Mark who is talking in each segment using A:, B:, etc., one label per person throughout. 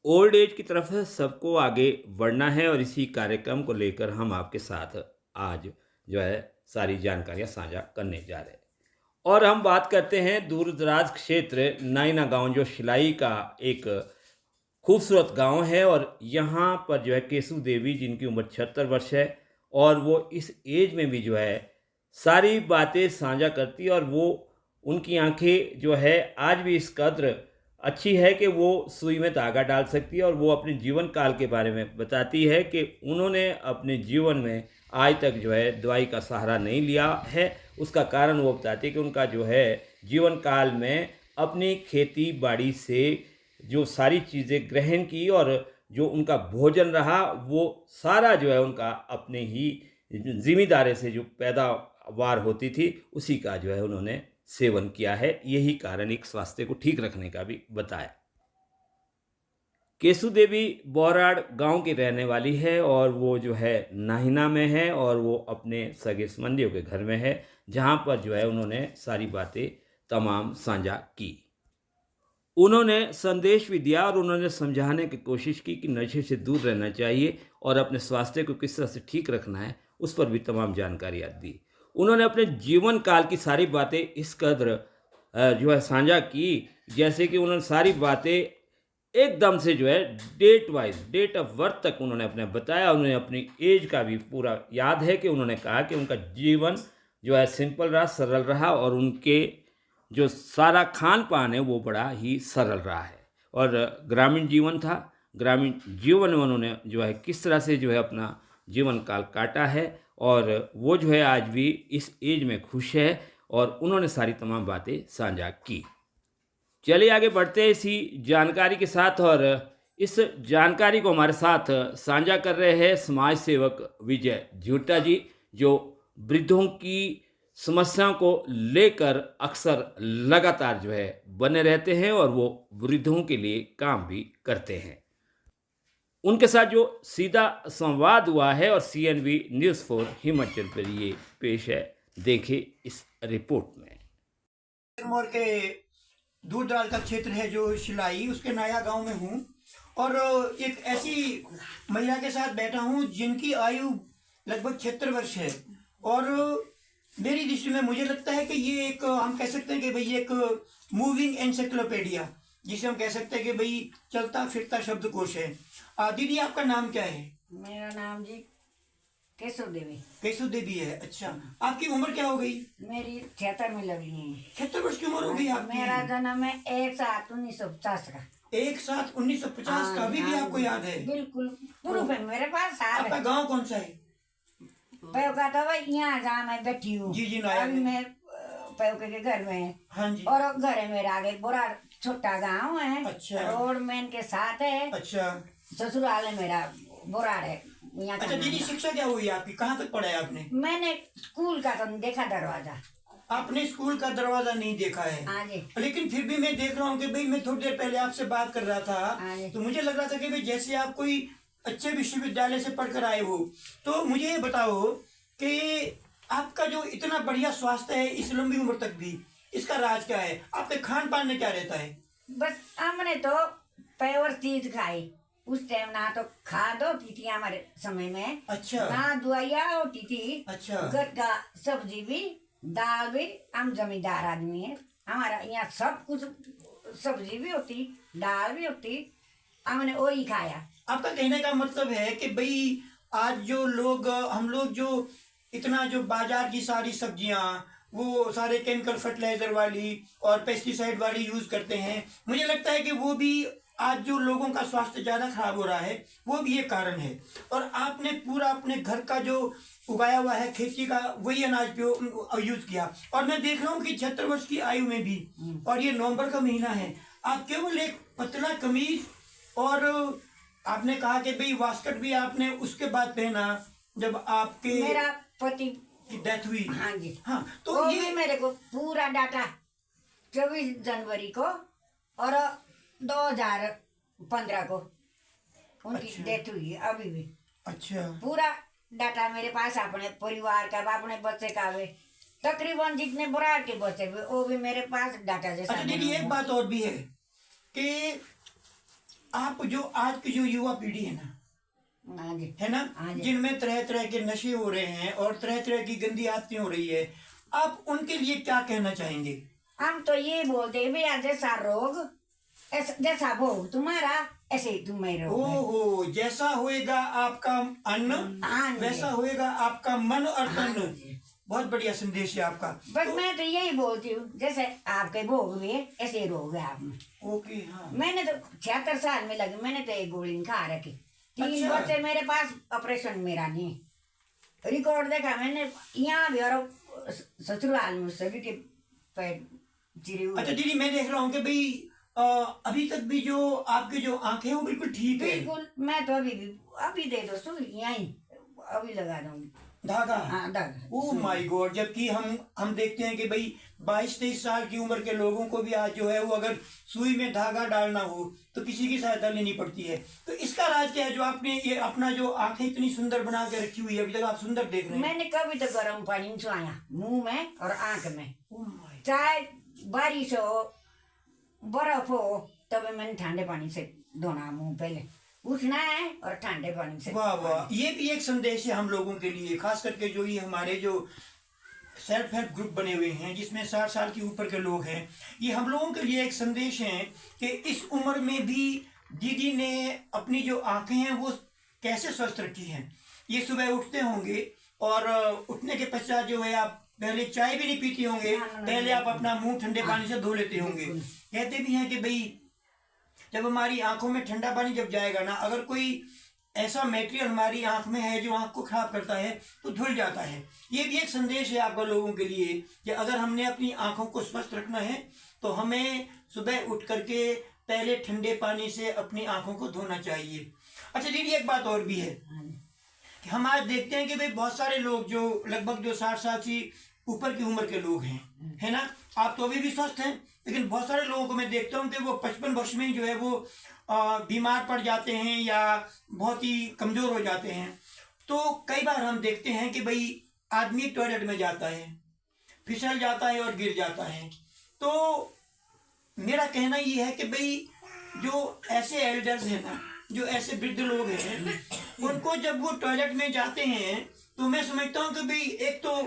A: Old age की तरफ सबको आगे बढ़ना है और इसी कार्यक्रम को लेकर हम आपके साथ आज जो है सारी जानकारियां साझा करने जा रहे हैं। और हम बात करते हैं दूर दराज क्षेत्र नाइना गांव, जो शिलाई का एक खूबसूरत गांव है। और यहाँ पर जो है केसु देवी, जिनकी उम्र 76 वर्ष है, और वो इस एज में भी जो है सारी बातें साझा करती है। और वो उनकी आंखें जो है आज भी इस कद्र अच्छी है कि वो सुई में धागा डाल सकती है। और वो अपने जीवन काल के बारे में बताती है कि उन्होंने अपने जीवन में आज तक जो है दवाई का सहारा नहीं लिया है। उसका कारण वो बताती है कि उनका जो है जीवन काल में अपनी खेती बाड़ी से जो सारी चीज़ें ग्रहण की, और जो उनका भोजन रहा वो सारा जो है उनका अपने ही ज़िम्मेदारी से जो पैदावार होती थी उसी का जो है उन्होंने सेवन किया है। यही कारण एक स्वास्थ्य को ठीक रखने का भी बताया। केसु देवी बौराड़ गांव की रहने वाली है और वो जो है नाहिना में है, और वो अपने सगे संबंधियों के घर में है, जहां पर जो है उन्होंने सारी बातें तमाम साझा की। उन्होंने संदेश भी दिया और उन्होंने समझाने की कोशिश की कि नशे से दूर रहना चाहिए और अपने स्वास्थ्य को किस तरह से ठीक रखना है, उस पर भी तमाम जानकारियाँ दी। उन्होंने अपने जीवन काल की सारी बातें इस कद्र जो है साझा की, जैसे कि उन्होंने सारी बातें एकदम से जो है date wise, date of birth तक उन्होंने अपने बताया। उन्होंने अपनी एज का भी पूरा याद है कि उन्होंने कहा कि उनका जीवन जो है सिंपल रहा, सरल रहा, और उनके जो सारा खान-पान है वो बड़ा ही सरल रहा है। और ग्रामीण जीवन था। ग्रामीण जीवन में उन्होंने जो है किस तरह से जो है अपना जीवन काल काटा है, और वो जो है आज भी इस एज में खुश है, और उन्होंने सारी तमाम बातें साझा की। चलिए आगे बढ़ते हैं इसी जानकारी के साथ। और इस जानकारी को हमारे साथ साझा कर रहे हैं समाज सेवक विजय झूटा जी, जो वृद्धों की समस्याओं को लेकर अक्सर लगातार जो है बने रहते हैं, और वो वृद्धों के लिए काम भी करते हैं। उनके साथ जो सीधा संवाद हुआ है, और सीएनबी न्यूज़ फॉर हिमाचल पर ये पेश है। देखिए इस रिपोर्ट में।
B: सिरमौर के दूर दराज का क्षेत्र है जो शिलाई, उसके नया गांव में हूँ। और एक ऐसी महिला के साथ बैठा हूँ जिनकी आयु लगभग 76 वर्ष है। और मेरी दृष्टि में मुझे लगता है कि ये एक, हम कह सकते हैं कि भाई एक मूविंग एनसाइक्लोपीडिया, जिसे हम कह सकते हैं कि भाई चलता फिरता शब्दकोश है। दीदी, आपका नाम क्या है?
C: मेरा नाम जी केशव देवी।
B: केशव देवी है। अच्छा, आपकी उम्र क्या हो गई?
C: मेरी 76 में लगी है।
B: 76 वर्ष की उम्र हो गई आपकी?
C: मेरा जन्म है 1/7/1950 का।
B: 1/7/1950 का? अभी भी आपको याद है?
C: बिल्कुल प्रूफ है मेरे पास।
B: आपका गांव कौन सा है?
C: पैवका था भाई, यहाँ जहाँ मैं बैठी हूँ।
B: जी जी, नाया
C: अभी मैं पैवके के घर में है।
B: हाँ जी।
C: और घर है मेरा आगे बुरा छोटा गांव है।
B: अच्छा।
C: रोड मैन के साथ है।
B: अच्छा।
C: ससुराल है मेरा बुराड़ है। यहाँ
B: अच्छा दीदी, शिक्षा क्या हुई आपकी? कहाँ तक पढ़ा है आपने?
C: मैंने स्कूल का तो देखा दरवाजा।
B: आपने स्कूल का दरवाजा नहीं देखा है?
C: हाँ जी।
B: लेकिन फिर भी मैं देख रहा हूँ कि भाई, मैं थोड़ी देर पहले आपसे बात कर रहा
C: हाँ जी।
B: था तो मुझे लग रहा था कि भाई जैसे आप कोई अच्छे विश्वविद्यालय से पढ़कर आए हो। तो मुझे ये बताओ कि आपका जो इतना बढ़िया स्वास्थ्य है इस लंबी उम्र तक भी, इसका राज क्या है? आपके खान पान में क्या रहता है?
C: बस हमने तो प्योर चीज खाई। उस टाइम ना तो खाद होती थी हमारे समय में।
B: अच्छा।
C: ना दवाइयाँ होती थी।
B: अच्छा।
C: घर का सब्जी भी, दाल भी। हम जमींदार आदमी है, हमारा यहाँ सब कुछ सब्जी भी होती, दाल भी होती, हमने वही खाया।
B: आपका कहने का मतलब है कि भाई आज जो लोग, हम लोग जो इतना जो बाजार की सारी सब्जियां वो सारे केमिकल फर्टिलाइजर वाली और पेस्टिसाइड वाली यूज करते हैं, मुझे लगता है कि वो भी आज जो लोगों का स्वास्थ्य ज्यादा खराब हो रहा है वो भी एक कारण है। और आपने पूरा अपने घर का जो उगाया हुआ है खेती का वही अनाज यूज किया। और मैं देख रहा हूँ कि 76 वर्ष की आयु में भी, और ये नवंबर का महीना है, आप केवल एक पतला कमीज, और आपने कहा कि भाई वास्कट भी आपने उसके बाद पहना जब आपके
C: मेरा पति
B: की डेथ हुई।
C: हाँ जी।
B: हाँ, तो
C: वो
B: ये
C: भी मेरे को पूरा डाटा 24 जनवरी को और 2015 को उनकी
B: अच्छा।
C: डेथ हुई है। अभी भी
B: अच्छा।
C: पूरा डाटा मेरे पास, अपने परिवार का, अपने बच्चे का भी, तकरीबन जितने बुराड़ के बच्चे भी, वो भी मेरे पास डाटा जैसा।
B: अच्छा दीदी, एक बात और भी है कि आप जो आज की जो युवा पीढ़ी है ना,
C: हाँ जी,
B: है ना,
C: हाँ जी।
B: जिनमें तरह तरह के नशे हो रहे हैं और तरह तरह की गंदी आदतें हो रही है, आप उनके लिए क्या कहना चाहेंगे?
C: हम तो ये बोलते हैं भैया, जैसा रोग जैसा भोग तुम्हारा, ऐसे ही तुम्हें रोग है।
B: ओहो, जैसा होएगा आपका अन्न,
C: हाँ जी।
B: वैसा होएगा आपका मन और
C: हाँ
B: तन।
C: जी।
B: बहुत बढ़िया संदेश है आपका।
C: बस मैं तो यही बोलती हूँ, जैसे आपके भोग हुए ऐसे ही रोग है आप में।
B: ओके, हाँ।
C: मैंने तो 76 साल में लगी, मैंने तो एक गोली खा रखी। 3
B: अच्छा।
C: बच्चे मेरे पास, ऑपरेशन मेरा नहीं। रिकॉर्ड देखा मैंने यहाँ भी और ससुराल में, सभी के पैर चिरे हुए।
B: अच्छा दीदी, मैं देख रहा हूँ कि भाई अभी तक भी जो आपकी जो आंखें हैं वो बिल्कुल ठीक है।
C: बिल्कुल, मैं तो अभी दे दो सुई यहीं, अभी लगा दूंगी
B: धागा।
C: हाँ दादा।
B: ओ माय गॉड, जबकि हम देखते हैं कि भाई 22-23 साल की उम्र के लोगों को भी आज जो है वो अगर सुई में धागा डालना हो तो किसी की सहायता लेनी पड़ती है। तो इसका राज क्या है जो आपने ये अपना जो आंखें इतनी सुंदर बना के रखी हुई है, अभी तक आप सुंदर देख रहे हैं?
C: मैंने कभी तो गर्म पानी में छुआया, मुंह में और आंख में।
B: ओ माय,
C: चाहे बारिश हो, बर्फ हो, तब मैंने ठंडे पानी से धोना मुंह, पहले उठना है और ठंडे पानी से।
B: वाह वाह, ये भी एक संदेश है हम लोगों के लिए, खास करके जो ये हमारे जो सेल्फ हेल्प ग्रुप बने हुए हैं जिसमें 60 साल के ऊपर के लोग हैं, ये हम लोगों के लिए एक संदेश है कि इस उम्र में भी दीदी ने अपनी जो आंखें हैं वो कैसे स्वस्थ रखी हैं। ये सुबह उठते होंगे और उठने के पश्चात जो है आप पहले चाय भी नहीं पीती होंगे, पहले आप अपना मुंह ठंडे पानी से धो लेते होंगे। कहते भी हैं कि भाई जब हमारी आंखों में ठंडा पानी जब जाएगा ना, अगर कोई ऐसा मटेरियल हमारी आंख में है जो आंख को खराब करता है तो धुल जाता है। ये भी एक संदेश है आपको लोगों के लिए कि अगर हमने अपनी आंखों को स्वस्थ रखना है तो हमें सुबह उठ करके पहले ठंडे पानी से अपनी आंखों को धोना चाहिए। अच्छा दीदी, एक बात और भी है कि हम आज देखते हैं कि भाई बहुत सारे लोग जो लगभग जो 60 साल से ऊपर की उम्र के लोग हैं, है ना, आप तो अभी भी स्वस्थ हैं, लेकिन बहुत सारे लोगों को मैं देखता हूँ कि वो 55 वर्ष में जो है वो बीमार पड़ जाते हैं या बहुत ही कमजोर हो जाते हैं। तो कई बार हम देखते हैं कि भाई आदमी टॉयलेट में जाता है, फिसल जाता है और गिर जाता है। तो मेरा कहना ये है कि भाई जो ऐसे एल्डर्स हैं ना, जो ऐसे वृद्ध लोग हैं, उनको जब वो टॉयलेट में जाते हैं तो मैं समझता हूँ कि भाई एक तो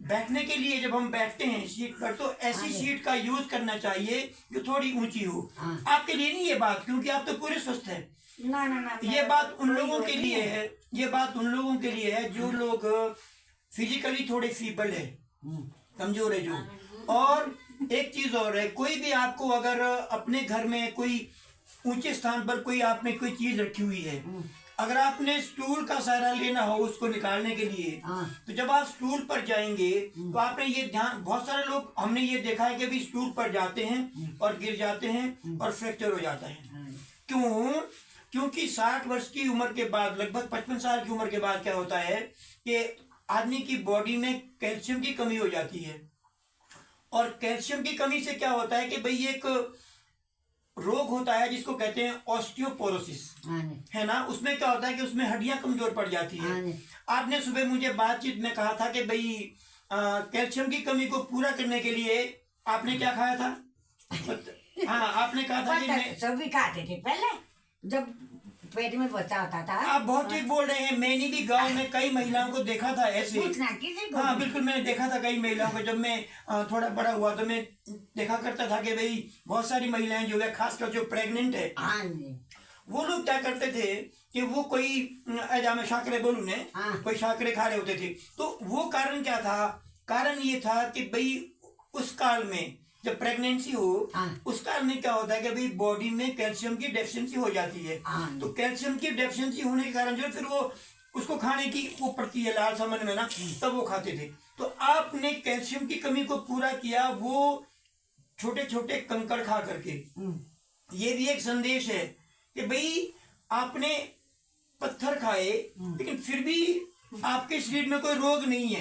B: बैठने के लिए जब हम बैठते हैं सीट पर तो ऐसी सीट का यूज करना चाहिए जो थोड़ी ऊंची हो। आपके लिए नहीं ये बात, क्योंकि आप तो पूरे स्वस्थ हैं।
C: ना ना ना,
B: ये बात उन लोगों के लिए है, ये बात उन लोगों के लिए है जो लोग फिजिकली थोड़े फीबल है, कमजोर है जो। और एक चीज और है, कोई भी आपको अगर अपने घर में कोई ऊंचे स्थान पर कोई आपने कोई चीज रखी हुई है, अगर आपने स्टूल का सहारा लेना हो उसको निकालने के लिए, तो जब आप स्टूल पर जाएंगे तो आपने ये ध्यान, बहुत सारे लोग हमने ये देखा है कि भी स्टूल पर जाते हैं और गिर जाते हैं और फ्रैक्चर हो जाता है। क्यों? क्योंकि 60 वर्ष की उम्र के बाद, लगभग 55 साल की उम्र के बाद क्या होता है कि आदमी की बॉडी में कैल्शियम की कमी हो जाती है। और कैल्शियम की कमी से क्या होता है कि भाई एक रोग होता है जिसको कहते हैं ऑस्टियोपोरोसिस, है ना। उसमें क्या होता है कि उसमें हड्डियां कमजोर पड़ जाती है। आपने सुबह मुझे बातचीत में कहा था कि भाई कैल्शियम की कमी को पूरा करने के लिए आपने क्या खाया था? हाँ, आपने कहा था कि मैं
C: सभी खाते थे पहले जब पेट में बच्चा होता था।
B: आप बहुत ठीक बोल रहे हैं। मैंने भी गांव में कई महिलाओं को देखा था ऐसे। हाँ बिल्कुल, मैंने देखा था कई महिलाओं को। जब मैं थोड़ा बड़ा हुआ तो मैं देखा करता था कि भाई बहुत सारी महिलाएं जो है, खासकर जो प्रेग्नेंट है, वो लोग क्या करते थे कि वो कोई मैं शाकरे बोलूं ने, कोई शाकरे खा रहे होते थे। तो वो कारण क्या था? कारण ये था कि भाई उस काल में जब प्रेगनेंसी हो, उस काल में क्या होता है कि भाई बॉडी में कैल्शियम की डेफिशिएंसी हो जाती है। तो कैल्शियम की डेफिशिएंसी होने के कारण जो फिर वो उसको खाने की वो पड़ती है लाल समन में ना, तब वो खाते थे। तो आपने कैल्शियम की कमी को पूरा किया वो छोटे छोटे कंकड़ खा करके। ये भी एक संदेश है कि भाई आपने पत्थर खाए लेकिन फिर भी आपके शरीर में कोई रोग नहीं है।